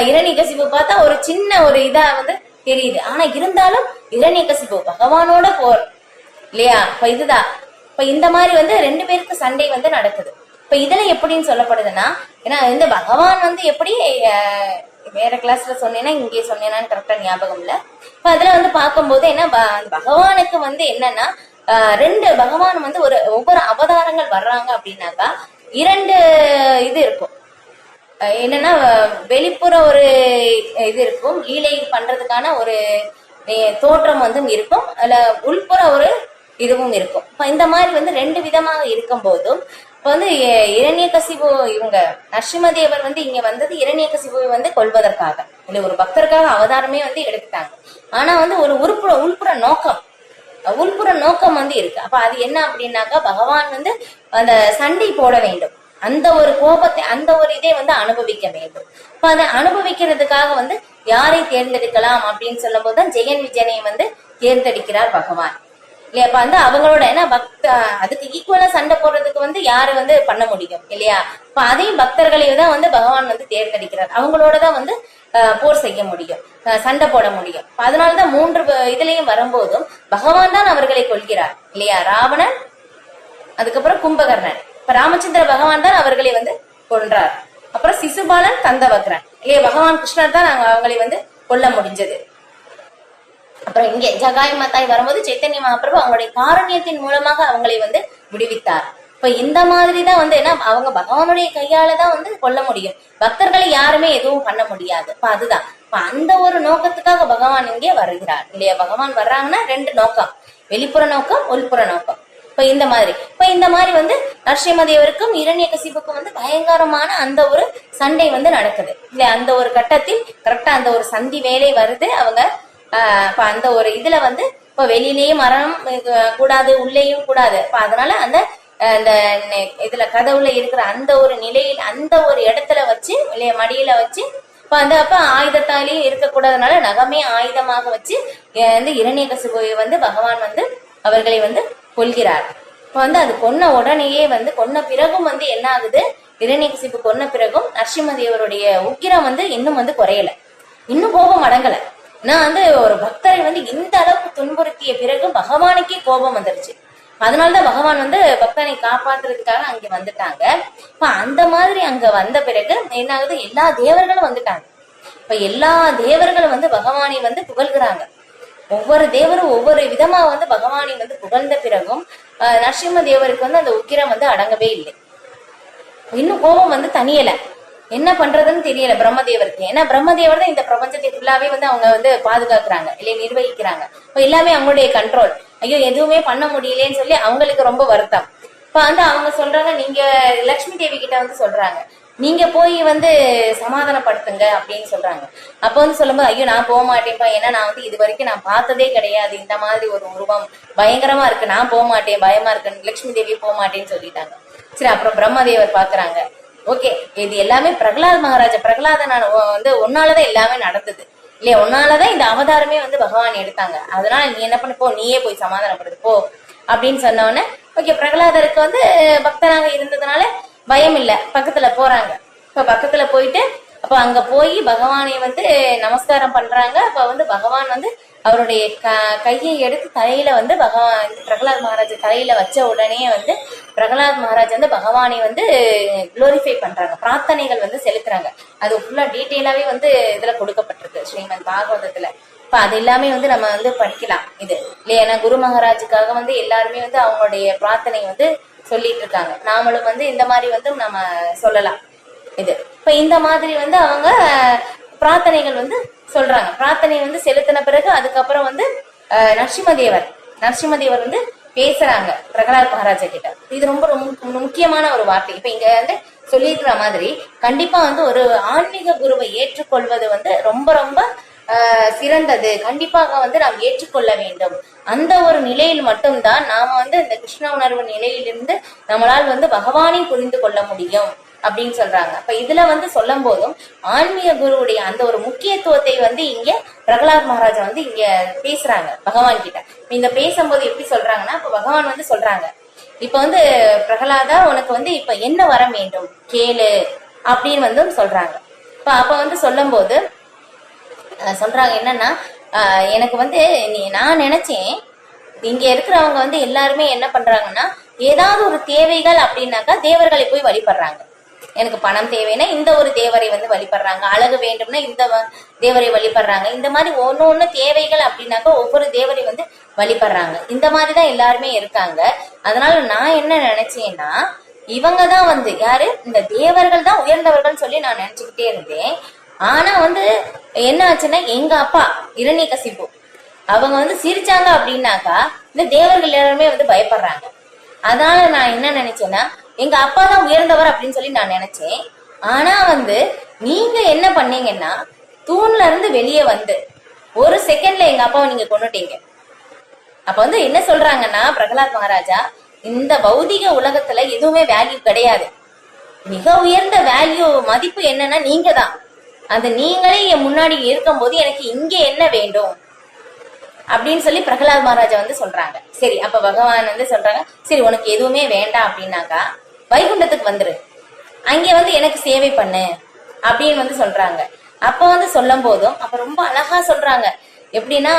இரணியகசிபு பார்த்தா ஒரு சின்ன ஒரு இதா வந்து தெரியுது. ஆனா இருந்தாலும் இரணியகசிபு பகவானோட போர் இல்லையா. இப்ப இதுதான் இப்ப இந்த மாதிரி வந்து ரெண்டு பேருக்கு சண்டை வந்து நடக்குது. இப்ப இதுல எப்படின்னு சொல்லப்படுதுன்னா, ஏன்னா இந்த பகவான் வந்து எப்படி வேற கிளாஸ்ல சொன்னேன்னா இங்கே சொன்னேன்னான்னு கரெக்டா ஞாபகம் இல்ல. இப்ப அதுல வந்து பார்க்கும்போது என்ன பகவானுக்கு வந்து என்னன்னா ரெண்டு பகவான் வந்து ஒவ்வொரு அவதாரங்கள் வர்றாங்க அப்படின்னாக்கா இரண்டு இது இருக்கும். என்னன்னா வெளிப்புற ஒரு இது இருக்கும், லீலை பண்றதுக்கான ஒரு தோற்றம் வந்து இருக்கும், அதுல உள்புற ஒரு இதுவும் இருக்கும். இப்ப இந்த மாதிரி வந்து ரெண்டு விதமாக இருக்கும் போதும் இப்ப வந்து இரணியகசிபு இவங்க நரசிம்மதேவர் வந்து இங்க வந்தது இரணியகசிபுவை வந்து கொல்வதற்காக இல்ல, ஒரு பக்தருக்காக அவதாரமே வந்து எடுத்துட்டாங்க. ஆனா வந்து ஒரு உள்புற நோக்கம் வந்து இருக்கு. அப்ப அது என்ன அப்படின்னாக்கா பகவான் வந்து அந்த சண்டை போட வேண்டும், அந்த ஒரு கோபத்தை அந்த ஒரு இதை வந்து அனுபவிக்க வேண்டும். இப்ப அதை அனுபவிக்கிறதுக்காக வந்து யாரை தேர்ந்தெடுக்கலாம் அப்படின்னு சொல்லும் போதுதான் ஜெயன் விஜயனை வந்து தேர்ந்தெடுக்கிறார் பகவான் இல்லையா. அப்ப வந்து அவங்களோட ஏன்னா அதுக்கு ஈக்குவலா சண்டை போடுறதுக்கு வந்து யாரு வந்து பண்ண முடியும் இல்லையா. இப்ப அதையும் பக்தர்களையும் தான் வந்து பகவான் வந்து தேர்ந்தெடுக்கிறார், அவங்களோடதான் வந்து போர் செய்ய முடியும், சண்டை போட முடியும். அதனாலதான் மூன்று இதுலயும் வரும்போதும் பகவான் தான் அவர்களை கொள்கிறார் இல்லையா. ராவணன், அதுக்கப்புறம் கும்பகர்ணன், இப்ப ராமச்சந்திர பகவான் தான் அவர்களை வந்து கொன்றார், அப்புறம் சிசுபாலன், கந்தவக்ரன் இல்லையா. பகவான் கிருஷ்ணர் தான் அவங்களை வந்து கொல்ல முடிஞ்சது. அப்புறம் இங்க ஜகாய் மாதாய் வரும்போது சைத்தன்ய மகாபிரபு அவங்களுடைய காரண்யத்தின் மூலமாக அவங்களை வந்து விடுவித்தார். இப்ப இந்த மாதிரிதான் வந்து என்ன அவங்க பகவானுடைய கையாலதான் வந்து கொல்ல முடியும், பக்தர்களை யாருமே எதுவும் பண்ண முடியாது. இப்ப அதுதான் இப்ப அந்த ஒரு நோக்கத்துக்காக பகவான் இங்கே வருகிறார் இல்லையா. பகவான் வர்றாங்கன்னா ரெண்டு நோக்கம், வெளிப்புற நோக்கம் உள்புற நோக்கம். இப்ப இந்த மாதிரி வந்து நரசிம்மதேவருக்கும் இரணியகசிபுக்கும் வந்து பயங்கரமான அந்த ஒரு சண்டை வந்து நடக்குது இல்லையா. அந்த ஒரு கட்டத்தில் கரெக்டா அந்த ஒரு சந்தி வேலை வருது. அவங்க இப்ப அந்த ஒரு இதுல வந்து இப்ப வெளியிலேயும் மரணம் கூடாது, உள்ளேயும் கூடாது. இப்ப அதனால அந்த இதுல கதவுல இருக்கிற அந்த ஒரு நிலையில் அந்த ஒரு இடத்துல வச்சு இல்லையா மடியில வச்சு இப்ப அப்ப ஆயுதத்தாலேயும் இருக்கக்கூடாதனால நகமே ஆயுதமாக வச்சு வந்து இரணியகசிபுவை வந்து பகவான் வந்து அவர்களை வந்து கொல்கிறார். இப்ப வந்து அது கொன்ன உடனேயே வந்து கொன்ன பிறகும் வந்து என்ன ஆகுது, இரணியகசிபு கொன்ன பிறகும் நரசிம்மதேவருடைய உக்கிரம் வந்து இன்னும் வந்து குறையல, இன்னும் கோபம் அடங்கல. நான் வந்து ஒரு பக்தரை வந்து இந்த அளவுக்கு துன்புறுத்திய பிறகு பகவானுக்கே கோபம் வந்துருச்சு. அதனாலதான் பகவான் வந்து பக்தனை காப்பாத்துறதுக்காக அங்க வந்துட்டாங்க. இப்ப அந்த மாதிரி அங்க வந்த பிறகு என்ன ஆகுது, எல்லா தேவர்களும் வந்துட்டாங்க. இப்ப எல்லா தேவர்களும் வந்து பகவானை வந்து புகழ்கிறாங்க. ஒவ்வொரு தேவரும் ஒவ்வொரு விதமா வந்து பகவானை வந்து புகழ்ந்த பிறகும் நரசிம்ம தேவருக்கு வந்து அந்த உக்கிரம் வந்து அடங்கவே இல்லை, இன்னும் கோபம் வந்து தனியல. என்ன பண்றதுன்னு தெரியல பிரம்மதேவருக்கு. ஏன்னா பிரம்மதேவர் தான் இந்த பிரபஞ்சத்தை ஃபுல்லாவே வந்து அவங்க வந்து பாதுகாக்கிறாங்க இல்லையா, நிர்வகிக்கிறாங்க. இப்போ எல்லாமே அவங்களுடைய கண்ட்ரோல். ஐயோ எதுவுமே பண்ண முடியலன்னு சொல்லி அவங்களுக்கு ரொம்ப வருத்தம். இப்ப வந்து அவங்க சொல்றாங்க, நீங்க லட்சுமி தேவி கிட்ட வந்து சொல்றாங்க, நீங்க போய் வந்து சமாதானப்படுத்துங்க அப்படின்னு சொல்றாங்க. அப்ப வந்து சொல்லும்போது ஐயோ நான் போக மாட்டேன்ப்பா, ஏன்னா நான் வந்து இது வரைக்கும் நான் பார்த்ததே கிடையாது இந்த மாதிரி ஒரு உருவம், பயங்கரமா இருக்கு, நான் போக மாட்டேன், பயமா இருக்கு, லட்சுமி தேவி போக மாட்டேன்னு சொல்லிட்டாங்க. சரி, அப்புறம் பிரம்மதேவர் பாக்குறாங்க, ஓகே இது எல்லாமே பிரகலாத் மகாராஜா, பிரகலாதன் வந்து உன்னாலதான் எல்லாமே நடந்தது இல்லையா, உன்னாலதான் இந்த அவதாரமே வந்து பகவான் எடுத்தாங்க, அதனால நீ என்ன பண்ண, போ நீயே போய் சமாதானப்படுது போ அப்படின்னு சொன்னோடனே ஓகே, பிரகலாதருக்கு வந்து பக்தனாக இருந்ததுனால பயம் இல்ல, பக்கத்துல போறாங்க. இப்ப பக்கத்துல போயிட்டு அப்ப அங்க போய் பகவானை வந்து நமஸ்காரம் பண்றாங்க. அப்ப வந்து பகவான் வந்து அவருடைய கையை எடுத்து தலையில வந்து பகவான் பிரகலாத் மகாராஜ் தலையில வச்ச உடனே வந்து பிரகலாத் மகாராஜ் வந்து பகவானை வந்து குளோரிஃபை பண்றாங்க, பிரார்த்தனைகள் வந்து செலுத்துறாங்க. அது ஃபுல்லா டீட்டெயிலாவே வந்து இதுல கொடுக்கப்பட்டிருக்கு ஸ்ரீமத் பாகவதத்துல. இப்ப அது எல்லாமே வந்து நம்ம வந்து படிக்கலாம் இது இல்லையா. ஏன்னா குரு மகாராஜுக்காக வந்து எல்லாருமே வந்து அவங்களுடைய பிரார்த்தனை வந்து சொல்லிட்டு இருக்காங்க. நாமளும் வந்து இந்த மாதிரி வந்து நம்ம சொல்லலாம் இது. இப்ப இந்த மாதிரி வந்து அவங்க பிரார்த்தனைகள் வந்து சொல்றாங்க. பிரார்த்தனை வந்து செலுத்தின பிறகு அதுக்கப்புறம் வந்து நரசிம்மதேவர் வந்து பேசுறாங்க பிரகலாத் மகாராஜா கிட்ட. இது ரொம்ப ரொம்ப முக்கியமான ஒரு வார்த்தை. இப்ப இங்க வந்து சொல்லியிருக்கிற மாதிரி கண்டிப்பா வந்து ஒரு ஆன்மீக குருவை ஏற்றுக்கொள்வது வந்து ரொம்ப ரொம்ப சிறந்தது. கண்டிப்பாக வந்து நாம் ஏற்றுக்கொள்ள வேண்டும். அந்த ஒரு நிலையில் மட்டும்தான் நாம வந்து இந்த கிருஷ்ண உணர்வு நிலையிலிருந்து நம்மளால் வந்து பகவானை புரிந்து கொள்ள முடியும் அப்படின்னு சொல்றாங்க. அப்ப இதுல வந்து சொல்லும் போதும் ஆன்மீக குருவுடைய அந்த ஒரு முக்கியத்துவத்தை வந்து இங்க பிரகலாத் மகாராஜா வந்து இங்க பேசுறாங்க பகவான் கிட்ட. இங்க பேசும்போது எப்படி சொல்றாங்கன்னா, இப்ப பகவான் வந்து சொல்றாங்க, இப்ப வந்து பிரகலாதா உனக்கு வந்து இப்ப என்ன வர வேண்டும் கேளு அப்படின்னு வந்து சொல்றாங்க. அப்ப வந்து சொல்லும் போது சொல்றாங்க என்னன்னா, எனக்கு வந்து நான் நினைச்சேன் இங்க இருக்கிறவங்க வந்து எல்லாருமே என்ன பண்றாங்கன்னா, ஏதாவது ஒரு தேவைகள் அப்படின்னாக்கா தேவர்களை போய் வழிபடுறாங்க. எனக்கு பணம் தேவைன்னா இந்த ஒரு தேவரை வந்து வழிபடுறாங்க, அழகு வேண்டும்னா இந்த தேவரை வழிபடுறாங்க, இந்த மாதிரி ஒன்னு தேவைகள் அப்படின்னாக்கா ஒவ்வொரு தேவரை வந்து வழிபடுறாங்க. இந்த மாதிரிதான் எல்லாருமே இருக்காங்க. அதனால நான் என்ன நினைச்சேன்னா, இவங்கதான் வந்து யாரு, இந்த தேவர்கள் தான் உயர்ந்தவர்கள் சொல்லி நான் நினைச்சுக்கிட்டே இருந்தேன். ஆனா வந்து என்ன ஆச்சுன்னா, எங்க அப்பா இரண்யகசிபு அவங்க வந்து சிரிச்சாங்க அப்படின்னாக்கா இந்த தேவர்கள் எல்லாருமே வந்து பயப்படுறாங்க. அதனால நான் என்ன நினைச்சேன்னா, எங்க அப்பா தான் உயர்ந்தவர் அப்படின்னு சொல்லி நான் நினைச்சேன். ஆனா வந்து நீங்க என்ன பண்ணீங்கன்னா, தூண்ல இருந்து வெளியே வந்து ஒரு செகண்ட்ல எங்க அப்பாவை நீங்க கொண்டுட்டீங்க. அப்ப வந்து என்ன சொல்றாங்கன்னா பிரகலாத் மகாராஜா, இந்த பௌதிக உலகத்துல எதுவுமே வேல்யூ கிடையாது. மிக உயர்ந்த வேல்யூ மதிப்பு என்னன்னா நீங்க தான். அந்த நீங்களே என் முன்னாடி இருக்கும் போது எனக்கு இங்க என்ன வேண்டும் அப்படின்னு சொல்லி பிரகலாத் மகாராஜா வந்து சொல்றாங்க. சரி, அப்ப பகவான் வந்து சொல்றாங்க, சரி உனக்கு எதுவுமே வேண்டாம் அப்படின்னாக்கா வைகுண்டத்துக்கு வந்துரு, அங்க வந்து எனக்கு சேவை பண்ணு அப்படின்னு வந்து சொல்றாங்க. அப்ப வந்து சொல்லும் போதும் அப்ப ரொம்ப அழகா சொல்றாங்க. எப்படின்னா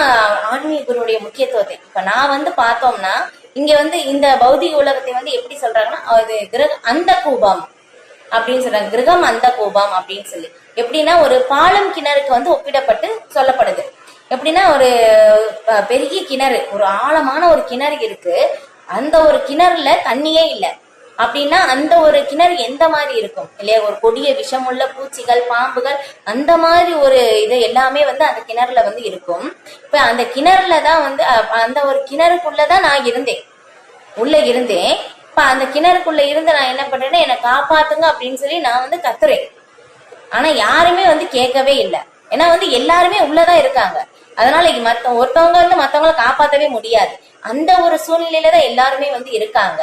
ஆன்மீக குருவுடைய முக்கியத்துவத்தை இப்ப நான் வந்து பார்த்தோம்னா, இங்க வந்து இந்த பௌதிக உலகத்தை வந்து எப்படி சொல்றாங்கன்னா, அது அந்த கூபம் அப்படின்னு சொல்றாங்க, கிரகம் அந்த கோபம் அப்படின்னு சொல்லி. எப்படின்னா ஒரு பாலம் கிணறுக்கு வந்து ஒப்பிடப்பட்டு சொல்லப்படுது. எப்படின்னா ஒரு பெரிய கிணறு, ஒரு ஆழமான ஒரு கிணறு இருக்கு, அந்த ஒரு கிணறுல தண்ணியே இல்லை அப்படின்னா அந்த ஒரு கிணறு எந்த மாதிரி இருக்கும் இல்லையா, ஒரு கொடிய விஷமுள்ள பூச்சிகள் பாம்புகள் அந்த மாதிரி ஒரு இது எல்லாமே வந்து அந்த கிணறுல வந்து இருக்கும். இப்ப அந்த கிணறுலதான் வந்து அந்த ஒரு கிணறுக்குள்ளதான் நான் உள்ள இருந்தேன். இப்ப அந்த கிணறுக்குள்ள இருந்து நான் என்ன பண்றேன்னா, என்னை காப்பாத்துங்க அப்படின்னு சொல்லி நான் வந்து கத்துறேன். ஆனா யாருமே வந்து கேட்கவே இல்லை. ஏன்னா வந்து எல்லாருமே உள்ளதான் இருக்காங்க. அதனால ஒருத்தவங்க வந்து மத்தவங்களை காப்பாற்றவே முடியாது. அந்த ஒரு சூழ்நிலையில தான் எல்லாருமே வந்து இருக்காங்க.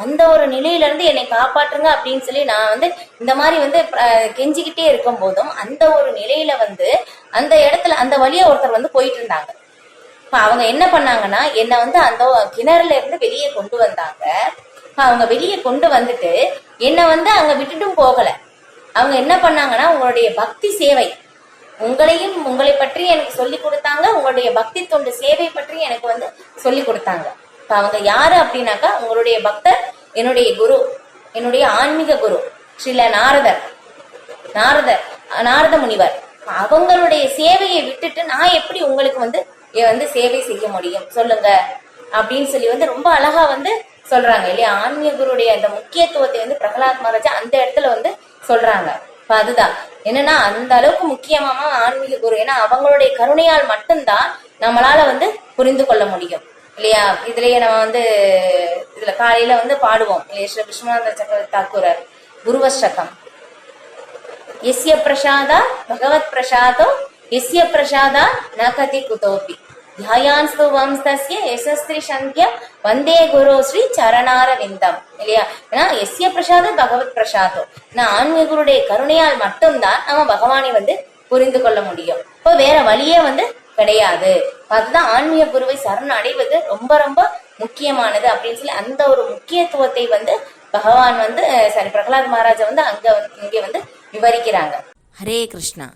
அந்த ஒரு நிலையில இருந்து என்னை காப்பாற்றுங்க அப்படின்னு சொல்லி நான் வந்து இந்த மாதிரி வந்து கெஞ்சிக்கிட்டே இருக்கும் போதும் அந்த ஒரு நிலையில வந்து அந்த இடத்துல அந்த வழியா ஒருத்தர் வந்து போயிட்டு இருந்தாங்க. இப்ப அவங்க என்ன பண்ணாங்கன்னா, என்னை வந்து அந்த கிணறுல இருந்து வெளியே கொண்டு வந்தாங்க. அவங்க வெளியே கொண்டு வந்துட்டு என்னை வந்து அங்க விட்டுட்டும் போகல. அவங்க என்ன பண்ணாங்கன்னா, உங்களுடைய பக்தி சேவை, உங்களையும் உங்களை பற்றி எனக்கு சொல்லி கொடுத்தாங்க, உங்களுடைய பக்தி தொண்டு சேவை பற்றி எனக்கு வந்து சொல்லி கொடுத்தாங்க. இப்ப அவங்க யாரு அப்படின்னாக்கா, உங்களுடைய பக்தர், என்னுடைய குரு, என்னுடைய ஆன்மீக குரு ஸ்ரீல நாரத முனிவர். அவங்களுடைய சேவையை விட்டுட்டு நான் எப்படி உங்களுக்கு வந்து சேவை செய்ய முடியும் சொல்லுங்க அப்படின்னு சொல்லி வந்து ரொம்ப அழகா வந்து சொல்றாங்க இல்லையா. ஆன்மீக குருடைய அந்த முக்கியத்துவத்தை வந்து பிரகலாத் மகாராஜா அந்த இடத்துல வந்து சொல்றாங்க. இப்ப அதுதான் என்னன்னா அந்த அளவுக்கு முக்கியமாமா ஆன்மீக குரு. ஏன்னா அவங்களுடைய கருணையால் மட்டும்தான் நம்மளால வந்து புரிந்து கொள்ள முடியும் இல்லையா. இதுலயே நம்ம வந்து இதுல காலையில வந்து பாடுவோம் இல்லையா, ஸ்ரீ விஸ்வநாத சக்கரவர்த்தி தாக்கூரர் குருவஷ்டகம். எஸ்ய பிரசாதா பகவத் பிரசாதோ எஸ்ய பிரசாதா நகதி குதோபி தியாயான்ஸ்து வம்சஸ்ய யசஸ்ரீ சந்திய வந்தே குரு ஸ்ரீ சரணார விந்தம் இல்லையா. ஏன்னா எஸ்ய பிரசாதம் பகவத் பிரசாதம், ஆன்மீக குருடைய கருணையால் மட்டும்தான் நம்ம பகவானை வந்து புரிந்து கொள்ள முடியும். இப்போ வேற வழியே வந்து கிடையாது. அதுதான் ஆன்மீக குருவை சரண் அடைவது ரொம்ப ரொம்ப முக்கியமானது அப்படின்னு சொல்லி அந்த ஒரு முக்கியத்துவத்தை வந்து பகவான் வந்து பிரகலாத் மகாராஜா வந்து இங்க வந்து விவரிக்கிறாங்க. ஹரே கிருஷ்ணா.